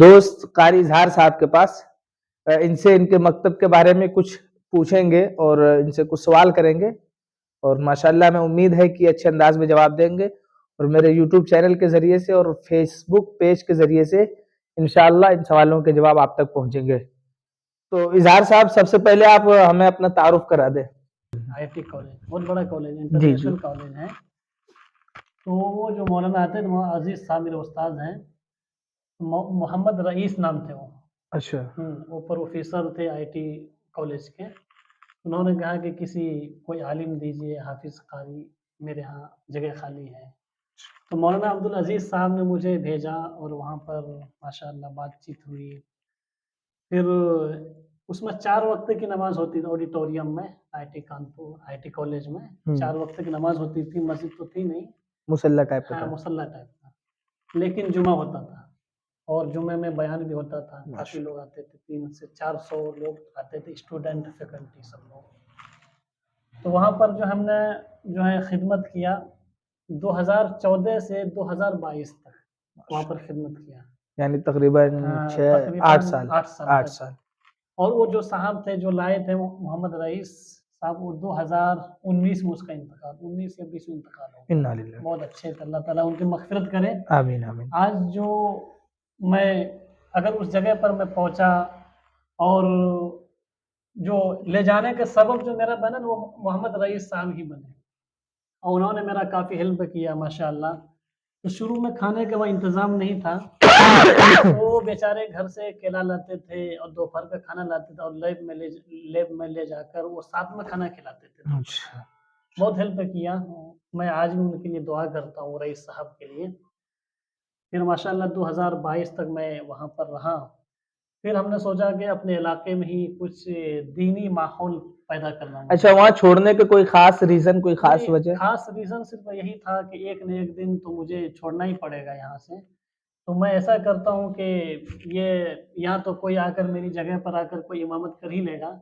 دوست قاری اظہار صاحب کے پاس، ان سے ان کے مکتب کے بارے میں کچھ پوچھیں گے اور ان سے کچھ سوال کریں گے، اور ماشاءاللہ میں امید ہے کہ اچھے انداز میں جواب دیں گے، اور میرے یوٹیوب چینل کے ذریعے سے اور فیس بک پیج کے ذریعے سے انشاءاللہ ان سوالوں کے جواب آپ تک پہنچیں گے۔ تو اظہار صاحب، سب سے پہلے آپ ہمیں اپنا تعارف کرا دیں۔ IIT کالج بہت بڑا کالج ہے، انٹرنیشنل کالج ہے۔ تو وہ جو مولانا آتے تھے، وہاں عزیز صاحب میرے استاد ہیں، محمد رئیس نام تھے وہ۔ اچھا۔ وہ پروفیسر تھے IIT کالج کے۔ انہوں نے کہا کہ کوئی عالم دیجیے، حافظ قاری، میرے ہاں جگہ خالی ہے۔ تو مولانا عبدالعزیز صاحب نے مجھے بھیجا اور وہاں پر ماشاءاللہ بات چیت ہوئی۔ پھر اس میں 4 وقت کی نماز ہوتی تھی آڈیٹوریم میں، IIT کانپور IIT کالج میں 4 وقت کی نماز ہوتی تھی۔ مسجد تو تھی نہیں، مصلی ٹائپ کا۔ ہاں مصلی ٹائپ کا، لیکن جمعہ ہوتا تھا اور جمعے میں بیان بھی ہوتا تھا۔ کافی لوگ آتے تھے، 300 سے 400 لوگ آتے تھے، اسٹوڈنٹ فیکلٹی سب لوگ۔ تو وہاں پر جو ہم نے جو ہے خدمت کیا 2014 سے 2022 تک وہاں پر خدمت کیا، یعنی تقریباً 8 سال۔ اور وہ جو صاحب تھے جو لائے تھے محمد رئیس صاحب، وہ 2019 میں اس کا انتقال، 19 یا 20 میں انتقال ہو۔ بہت اچھے تھے، اللہ تعالیٰ ان کی مغفرت کرے، آمین آمین۔ آج جو میں اگر اس جگہ پر میں پہنچا، اور جو لے جانے کا سبب جو میرا بنا وہ محمد رئیس صاحب ہی بنے، اور انہوں نے میرا کافی ہیلپ کیا ماشاءاللہ۔ تو شروع میں کھانے کا وہ انتظام نہیں تھا، وہ بیچارے گھر سے کیلا لاتے تھے اور دوپہر کا کھانا لاتے تھے، اور لیب میں لے جا کر وہ ساتھ میں کھانا کھلاتے تھے۔ بہت ہیلپ کیا، میں آج بھی ان کے لیے دعا کرتا ہوں رئیس صاحب کے لیے۔ پھر ماشاءاللہ 2022 تک میں وہاں پر رہا۔ پھر ہم نے سوچا کہ اپنے علاقے میں ہی کچھ دینی ماحول پیدا کرنا۔ اچھا، وہاں چھوڑنے کے کوئی خاص ریزن، کوئی خاص وجہ؟ خاص ریزن صرف یہی تھا کہ ایک نہ ایک دن تو مجھے چھوڑنا ہی پڑے گا یہاں سے۔ تو میں ایسا کرتا ہوں کہ یہاں تو کوئی آ کر میری جگہ پر آ کر کوئی امامت کر ہی لے گا،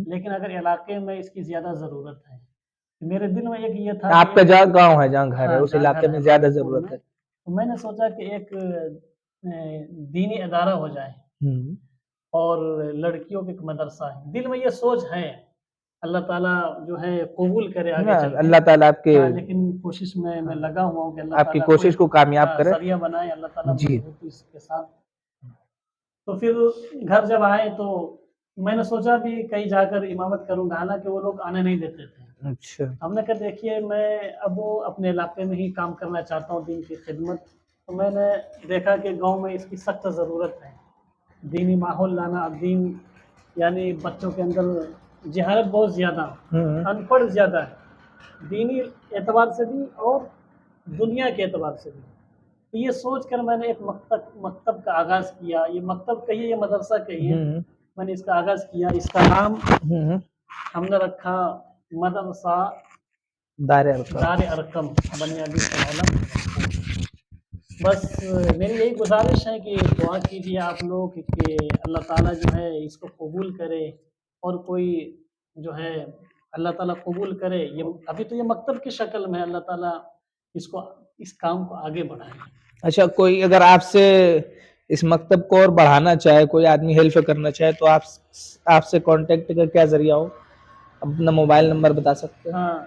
لیکن اگر علاقے میں اس کی زیادہ ضرورت ہے، میرے دل میں ایک یہ تھا، آپ کا جہاں گاؤں ہے، جہاں گھر ہے، اس علاقے میں زیادہ ضرورت ہے، تو میں نے سوچا کہ ایک دینی ادارہ ہو جائے اور لڑکیوں کے مدرسہ ہے۔ دل میں یہ سوچ ہے، اللہ تعالیٰ جو ہے قبول کرے آگے چل کے، اللہ تعالیٰ آپ کے لیکن کوشش میں لگا ہوا ہوں کہ اللہ آپ کی کوشش کو کامیاب کرے، ذریعہ بنائے اللہ تعالیٰ اس کے ساتھ۔ تو پھر گھر جب آئے تو میں نے سوچا بھی کہیں جا کر امامت کروں گا، حالانکہ وہ لوگ آنے نہیں دیتے تھے۔ اچھا، ہم نے کہا دیکھیے میں اب اپنے علاقے میں ہی کام کرنا چاہتا ہوں، دین کی خدمت۔ تو میں نے دیکھا کہ گاؤں میں اس کی سخت ضرورت ہے، دینی ماحول لانا۔ دین یعنی بچوں کے اندر جہالت بہت زیادہ، ان پڑھ زیادہ ہے، دینی اعتبار سے بھی اور دنیا کے اعتبار سے بھی۔ تو یہ سوچ کر میں نے ایک مکتب کا آغاز کیا۔ یہ مکتب کہیے یا مدرسہ کہیے، میں نے اس کا آغاز کیا۔ اس کا نام ہم نے رکھا مدرسہ دار ارقم بنیادی سنولہ۔ بس میری یہی گزارش ہے کہ دعا کیجیے آپ لوگ کہ اللہ تعالیٰ جو ہے اس کو قبول کرے، اور کوئی جو ہے اللہ تعالیٰ قبول کرے۔ یہ ابھی تو یہ مکتب کی شکل میں، اللہ تعالیٰ اس کام کو آگے بڑھائے۔ اچھا، کوئی اگر آپ سے اس مکتب کو اور بڑھانا چاہے، کوئی آدمی ہیلپ کرنا چاہے، تو آپ سے کانٹیکٹ کا کیا ذریعہ ہو؟ اپنا موبائل نمبر بتا سکتے ہیں؟ ہاں،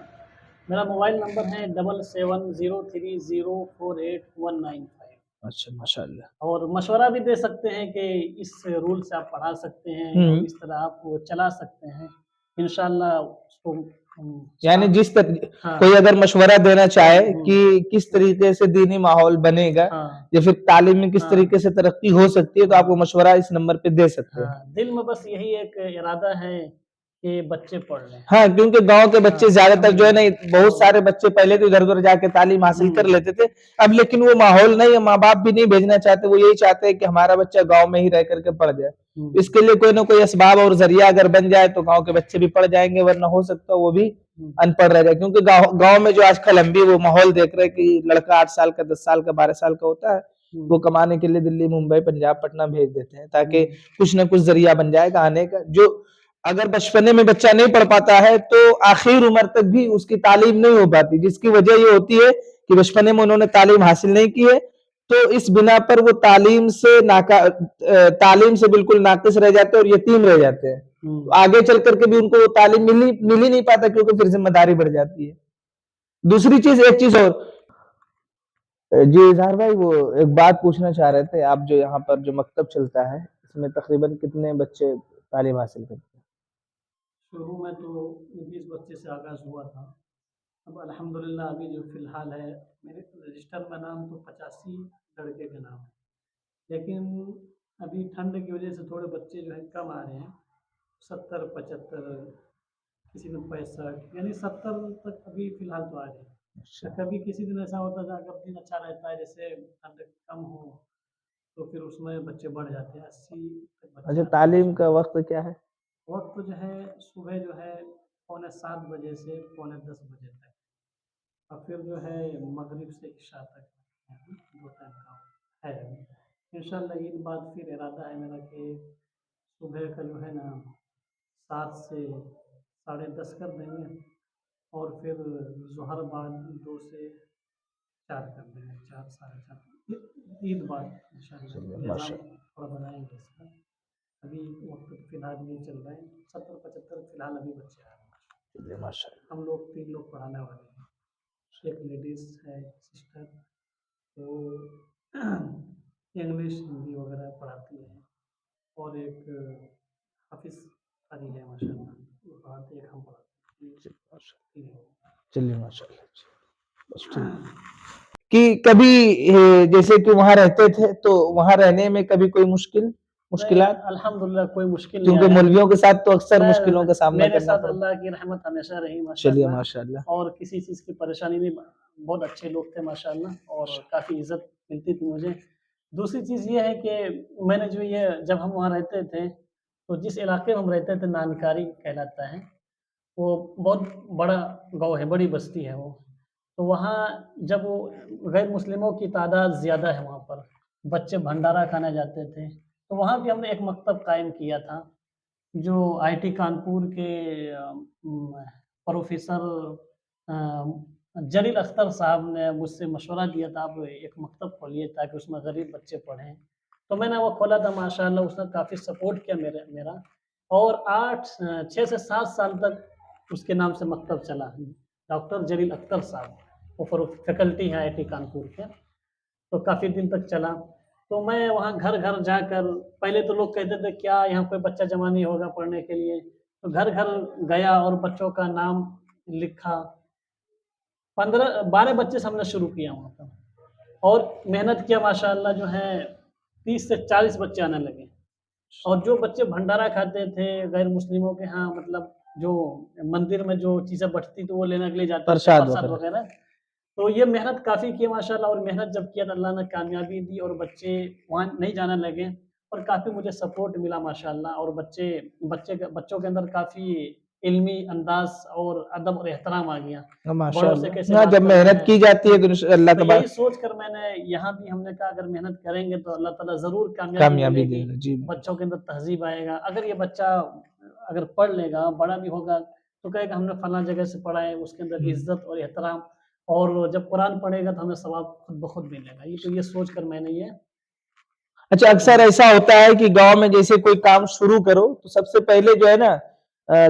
میرا موبائل نمبر ہے 7703048195۔ اچھا، ماشاءاللہ۔ اور مشورہ بھی دے سکتے ہیں کہ اس رول سے آپ پڑھا سکتے ہیں، اس طرح آپ کو چلا سکتے ہیں انشاءاللہ۔ اس کو یعنی جس کوئی اگر مشورہ دینا چاہے کہ کس طریقے سے دینی ماحول بنے گا یا پھر تعلیم میں کس طریقے سے ترقی ہو سکتی ہے، تو آپ کو مشورہ اس نمبر پہ دے سکتے ہیں۔ دل میں بس یہی ایک ارادہ ہے کہ بچے پڑھ لیں۔ ہاں، کیونکہ گاؤں کے بچے زیادہ تر جو ہے نا، بہت سارے بچے پہلے تو ادھر ادھر جا کے تعلیم حاصل کر لیتے تھے، اب لیکن وہ ماحول نہیں ہے، ماں باپ بھی نہیں بھیجنا چاہتے، وہ یہی چاہتے ہیں کہ ہمارا بچہ گاؤں میں ہی رہ کر کے پڑھ جائے۔ اس کے لیے کوئی نہ کوئی اسباب اور ذریعہ اگر بن جائے تو گاؤں کے بچے بھی پڑھ جائیں گے، ورنہ ہو سکتا ہے وہ بھی ان پڑھ رہ جائے۔ کیونکہ گاؤں میں جو آج کل ہم بھی وہ ماحول دیکھ رہے کہ لڑکا 8 سال کا، 10 سال کا، 12 سال کا ہوتا ہے، وہ کمانے کے لیے دلی، ممبئی، پنجاب، پٹنہ بھیج دیتے ہیں، تاکہ کچھ نہ کچھ ذریعہ بن جائے گا آنے کا۔ جو اگر بچپنے میں بچہ نہیں پڑھ پاتا ہے تو آخر عمر تک بھی اس کی تعلیم نہیں ہو پاتی، جس کی وجہ یہ ہوتی ہے کہ بچپنے میں انہوں نے تعلیم حاصل نہیں کی ہے، تو اس بنا پر وہ تعلیم سے بالکل ناقص رہ جاتے ہیں اور یتیم رہ جاتے ہیں. آگے چل کر کے بھی ان کو وہ تعلیم مل ہی نہیں پاتا کیونکہ پھر ذمہ داری بڑھ جاتی ہے. دوسری چیز ایک چیز اور جی اظہار بھائی وہ ایک بات پوچھنا چاہ رہے تھے. آپ جو یہاں پر جو مکتب چلتا ہے اس میں تقریباً کتنے بچے تعلیم حاصل کرتے ہیں؟ شروع میں تو 20 بچے سے آغاز ہوا تھا. اب الحمدللہ ابھی جو فی الحال ہے میرے رجسٹر میں نام تو 85 لڑکے کے نام ہے، لیکن ابھی ٹھنڈ کی وجہ سے تھوڑے بچے جو ہے کم آ رہے ہیں. 70 75 کسی دن 65 یعنی 70 تک ابھی فی الحال تو آ رہے ہیں. کبھی کسی دن ایسا ہوتا ہے کب دن اچھا رہتا ہے جیسے ٹھنڈ کم ہو تو پھر اس میں بچے بڑھ جاتے ہیں 80 تک بچے. اچھا تعلیم کا وقت کیا ہے؟ وقت جو ہے صبح جو ہے 7:45 بجے سے 9:45 بجے تک، اور پھر جو ہے مغرب سے عشاء تک 2 ٹائم کا ہے. انشاءاللہ عید بعد پھر ارادہ ہے میرا کہ صبح کا جو ہے نا 7 سے 10:30 کر دیں گے اور پھر ظہر بعد 2 سے 4 کر دیں گے، 4 4:30 عید بعد انشاءاللہ نظام تھوڑا بنائیں گے اس کا. ابھی وقت فی الحال نہیں چل رہا ہے. 70 75 فی الحال ابھی بچے آ رہے ہیں. ہم لوگ 3 لوگ پڑھانے والے ہیں. ایک لیڈیز ہے سسٹر، وہ انگلش ہندی وغیرہ پڑھاتی ہے، اور ایک حافظ قاری ہے ماشاء اللہ وہ پڑھاتے ہیں. ایک ہم پڑھاتے ہیں. چلیے ماشاء اللہ. کہ کبھی جیسے کہ وہاں رہتے تھے تو وہاں رہنے میں کبھی کوئی مشکلات؟ الحمدللہ کوئی مشکل نہیں کیونکہ آیا. مولویوں کے ساتھ تو اکثر مشکلوں کا سامنا میرے کرنا ساتھ پڑتا. اللہ کی رحمت ہمیشہ رہی چلیے ماشاءاللہ، ماشاءاللہ. اور کسی چیز کی پریشانی نہیں. بہت اچھے لوگ تھے ماشاءاللہ اور کافی عزت ملتی تھی مجھے. دوسری چیز یہ ہے کہ میں نے جو جب ہم وہاں رہتے تھے تو جس علاقے میں ہم رہتے تھے نانکاری کہلاتا ہے، وہ بہت بڑا گاؤں ہے، بڑی بستی ہے وہ. تو وہاں جب وہ غیر مسلموں کی تعداد زیادہ ہے وہاں پر، بچے بھنڈارا کھانے جاتے تھے. تو وہاں بھی ہم نے ایک مکتب قائم کیا تھا جو IIT کانپور کے پروفیسر جلیل اختر صاحب نے مجھ سے مشورہ دیا تھا آپ ایک مکتب کھولیے تاکہ اس میں غریب بچے پڑھیں. تو میں نے وہ کھولا تھا ماشاءاللہ. اس نے کافی سپورٹ کیا میرا، اور 6 سے 7 سال تک اس کے نام سے مکتب چلا. ڈاکٹر جلیل اختر صاحب وہ فیکلٹی ہیں IIT کانپور کے، تو کافی دن تک چلا. تو میں وہاں گھر گھر جا کر، پہلے تو لوگ کہتے تھے کیا یہاں کوئی بچہ جمع نہیں ہوگا پڑھنے کے لیے، تو گھر گھر گیا اور بچوں کا نام لکھا. 12 بچے سے ہم نے شروع کیا وہاں پر، اور محنت کیا ماشاءاللہ. جو ہے 30 سے 40 بچے آنے لگے، اور جو بچے بھنڈارا کھاتے تھے غیر مسلموں کے ہاں، مطلب جو مندر میں جو چیزیں بچتی تو وہ لینے کے لیے جاتے تھے پرساد وغیرہ. تو یہ محنت کافی کی ماشاءاللہ، اور محنت جب کیا تو اللہ نے کامیابی دی اور بچے وہاں نہیں جانے لگے، اور کافی مجھے سپورٹ ملا ماشاءاللہ. اور بچوں کے اندر کافی علمی انداز اور ادب اور احترام آ گیا. جب محنت کی جاتی ہے تو اللہ تو یہی سوچ کر میں نے یہاں بھی ہم نے کہا اگر محنت کریں گے تو اللہ تعالیٰ ضرور کامیابی دے گی. بچوں کے اندر تہذیب آئے گا. اگر یہ بچہ اگر پڑھ لے گا، بڑا بھی ہوگا تو کہے گا ہم نے فلاں جگہ سے پڑھا ہے. اس کے اندر عزت اور احترام، اور جب قرآن پڑھے گا تو ہمیں ثواب خود بخود ملے گا. تو یہ سوچ کر میں نے یہ. اچھا اکثر ایسا ہوتا ہے کہ گاؤں میں جیسے کوئی کام شروع کرو تو سب سے پہلے جو ہے نا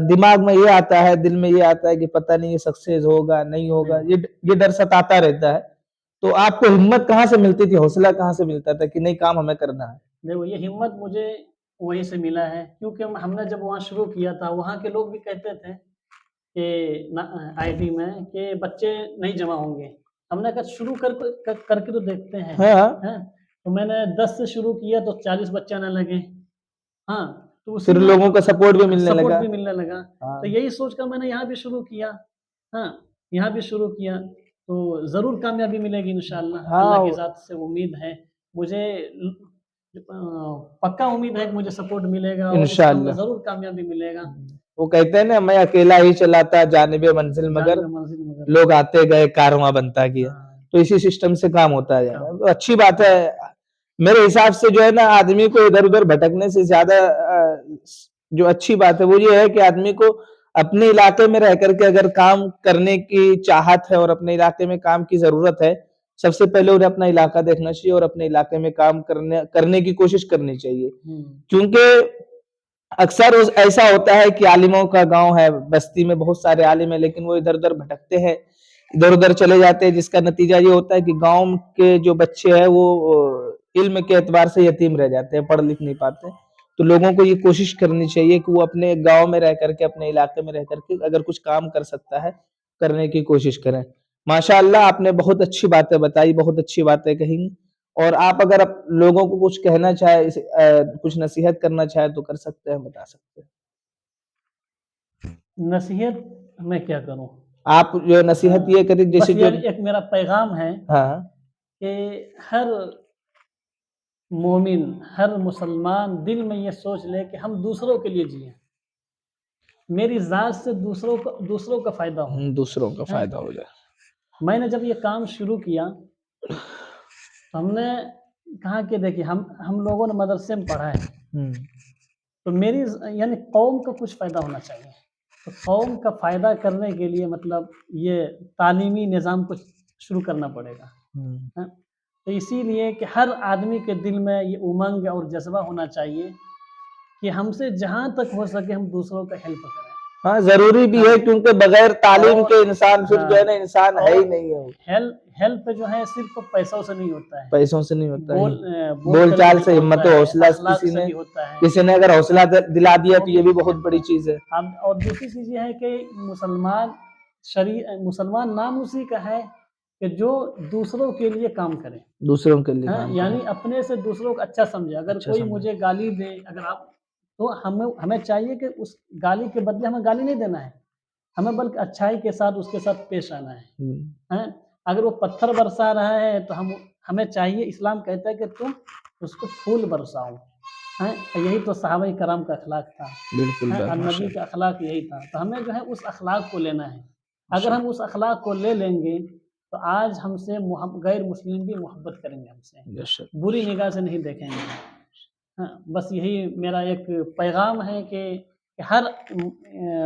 دماغ میں یہ آتا ہے، دل میں یہ آتا ہے کہ پتہ نہیں یہ سکسیس ہوگا نہیں ہوگا، یہ ڈر ستاتا رہتا ہے. تو آپ کو ہمت کہاں سے ملتی تھی، حوصلہ کہاں سے ملتا تھا کہ نہیں کام ہمیں کرنا ہے؟ دیکھو یہ ہمت مجھے وہیں سے ملا ہے، کیونکہ ہم نے جب وہاں شروع کیا تھا وہاں کے لوگ بھی کہتے تھے کہ IIT میں کہ بچے نہیں جمع ہوں گے. ہم نے کہا شروع کر کے تو دیکھتے ہیں. تو میں نے 10 سے شروع کیا تو 40 بچے آنے لگے. ہاں تو پھر لوگوں کا سپورٹ بھی ملنے لگا. تو یہی سوچ کر میں نے یہاں بھی شروع کیا. یہاں بھی شروع کیا تو ضرور کامیابی ملے گی انشاءاللہ. اللہ کی ذات سے امید ہے، مجھے پکا امید ہے کہ مجھے سپورٹ ملے گا، انشاءاللہ ضرور کامیابی ملے گا. وہ کہتے ہیں نا میں اکیلا ہی چلاتا جانب منزل مگر لوگ آتے گئے کارواں بنتا گیا. تو اسی سسٹم سے کام ہوتا ہے. اچھی بات ہے. میرے حساب سے جو ہے نا آدمی کو ادھر ادھر بھٹکنے سے زیادہ جو اچھی بات ہے وہ یہ ہے کہ آدمی کو اپنے علاقے میں رہ کر کے اگر کام کرنے کی چاہت ہے اور اپنے علاقے میں کام کی ضرورت ہے سب سے پہلے انہیں اپنا علاقہ دیکھنا چاہیے اور اپنے علاقے میں کام کرنے کی کوشش کرنی چاہیے، کیونکہ اکثر ایسا ہوتا ہے کہ عالموں کا گاؤں ہے، بستی میں بہت سارے عالم ہیں لیکن وہ ادھر ادھر بھٹکتے ہیں، ادھر ادھر چلے جاتے ہیں، جس کا نتیجہ یہ ہوتا ہے کہ گاؤں کے جو بچے ہیں وہ علم کے اعتبار سے یتیم رہ جاتے ہیں، پڑھ لکھ نہیں پاتے۔ تو لوگوں کو یہ کوشش کرنی چاہیے کہ وہ اپنے گاؤں میں رہ کر کے، اپنے علاقے میں رہ کر کے اگر کچھ کام کر سکتا ہے کرنے کی کوشش کریں۔ ماشاءاللہ آپ نے بہت اچھی باتیں بتائی، بہت اچھی باتیں کہیں، اور آپ اگر لوگوں کو کچھ کہنا چاہے، کچھ نصیحت کرنا چاہے تو کر سکتے ہیں، بتا سکتے ہیں۔ نصیحت میں کیا کروں؟ آپ جو نصیحت یہ کریں جیسے بس یہ ایک میرا پیغام ہے کہ ہر مومن، ہر مسلمان دل میں یہ سوچ لے کہ ہم دوسروں کے لیے جئیں، میری ذات سے دوسروں کا فائدہ ہو، دوسروں کا فائدہ ہو جائے۔ میں نے جب یہ کام شروع کیا تو ہم نے کہا کہ دیکھیے ہم لوگوں نے مدرسے میں پڑھا ہے، تو میری یعنی قوم کا کچھ فائدہ ہونا چاہیے، تو قوم کا فائدہ کرنے کے لیے مطلب یہ تعلیمی نظام کو شروع کرنا پڑے گا۔ تو اسی لیے کہ ہر آدمی کے دل میں یہ امنگ اور جذبہ ہونا چاہیے کہ ہم سے جہاں تک ہو سکے ہم دوسروں کا ہیلپ کریں۔ ہاں ضروری بھی ہے، کیونکہ بغیر تعلیم کے انسان پھر جو ہے نا انسان ہے ہی نہیں ہے۔ ہیلپ جو ہے صرف پیسوں سے نہیں ہوتا ہے، پیسوں سے نہیں ہوتا ہے، بول چال سے، ہمت و حوصلہ کسی نے اگر حوصلہ دلا دیا تو یہ بھی بہت بڑی چیز ہے۔ اور دوسری چیز یہ ہے کہ مسلمان نام اسی کا ہے کہ جو دوسروں کے لیے کام کرے، دوسروں کے لیے یعنی اپنے سے دوسروں کو اچھا سمجھے۔ اگر کوئی مجھے گالی دے، اگر آپ تو ہمیں چاہیے کہ اس گالی کے بدلے ہمیں گالی نہیں دینا ہے، ہمیں بلکہ اچھائی کے ساتھ اس کے ساتھ پیش آنا ہے۔ اگر وہ پتھر برسا رہا ہے تو ہمیں چاہیے، اسلام کہتا ہے کہ تم اس کو پھول برساؤ۔ یہی تو صحابہ کرام کا اخلاق تھا، اور نبی کا اخلاق یہی تھا، تو ہمیں جو ہے اس اخلاق کو لینا ہے۔ اگر ہم اس اخلاق کو لے لیں گے تو آج ہم سے غیر مسلم بھی محبت کریں گے، ہم سے بری نگاہ سے نہیں دیکھیں گے۔ بس یہی میرا ایک پیغام ہے کہ ہر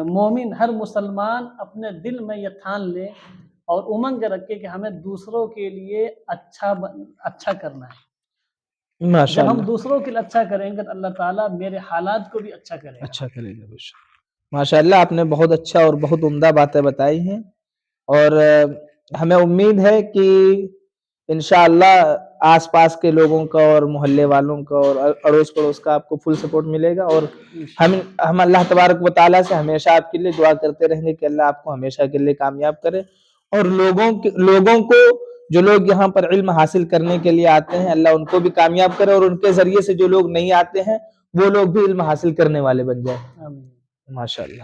مومن، ہر مسلمان اپنے دل میں یہ ٹھان لے اور امنگ رکھے کہ ہمیں دوسروں کے لیے اچھا کرنا ہے۔ جب ہم دوسروں کے لیے اچھا کریں گے تو اللہ تعالیٰ میرے حالات کو بھی اچھا کرے گا۔ ماشاءاللہ آپ نے بہت اچھا اور بہت عمدہ باتیں بتائی ہیں، اور ہمیں امید ہے کہ انشاءاللہ آس پاس کے لوگوں کا اور محلے والوں کا اور اڑوس پڑوس کا آپ کو فل سپورٹ ملے گا، اور ہم اللہ تبارک و تعالیٰ سے ہمیشہ آپ کے لیے دعا کرتے رہیں گے کہ اللہ آپ کو ہمیشہ کے لیے کامیاب کرے، اور لوگوں کو، جو لوگ یہاں پر علم حاصل کرنے کے لیے آتے ہیں، اللہ ان کو بھی کامیاب کرے، اور ان کے ذریعے سے جو لوگ نہیں آتے ہیں وہ لوگ بھی علم حاصل کرنے والے بن جائیں۔ ماشاءاللہ۔